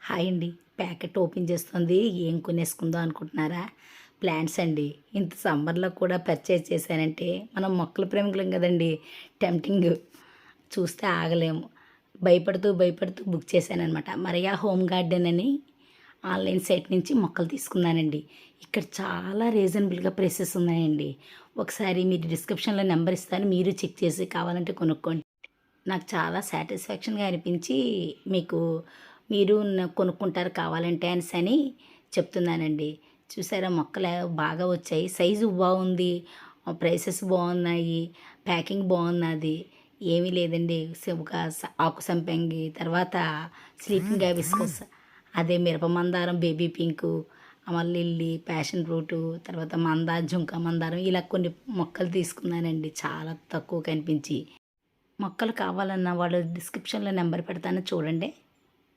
Hi అండి. Packet open చేస్తుంది. ఏం కొనేసుకుందాం అనుకుంటున్నారా? ప్లాంట్స్ అండి. ఇంత సమ్మర్‌లో కూడా పర్చేజ్ చేశానంటే మనం మొక్కల ప్రేమికులం కదండీ! టెంప్టింగ్ చూస్తే ఆగలేము. భయపడుతూ బుక్ చేశాననమాట. మరియా హోమ్ గార్డెన్ అని ఆన్‌లైన్ సైట్ నుంచి మొక్కలు తీసుకున్నానండి. ఇక్కడ చాలా రీజనబుల్‌గా ప్రైసెస్ ఉన్నాయండి. ఒకసారి మీరు డిస్క్రిప్షన్‌లో నంబర్ ఇస్తాను. మీరు చెక్ చేసి కావాలంటే కొనుక్కోండి. నాకు చాలా సాటిస్ఫాక్షన్‌గా అనిపించి మీకు మీరు కొనుక్కుంటారు కావాలంటే అనేసని చెప్తున్నానండి. చూసారా మొక్కలు బాగా వచ్చాయి. సైజు బావుంది. ప్రైసెస్ బావున్నాయి. ప్యాకింగ్ బావున్నది. ఏమీ లేదండి. ఒక ఆకు సంపంగి, తర్వాత స్లీపింగ్ హైబిస్కస్, అదే మిరప మందారం, baby pink, lily, passion fruit, తర్వాత జుంక మందారం ఇలా కొన్ని మొక్కలు తీసుకున్నానండి. చాలా తక్కువ కనిపించి. మొక్కలు కావాలన్న వాళ్ళు డిస్క్రిప్షన్‌లో నంబర్ పెడతాను చూడండి.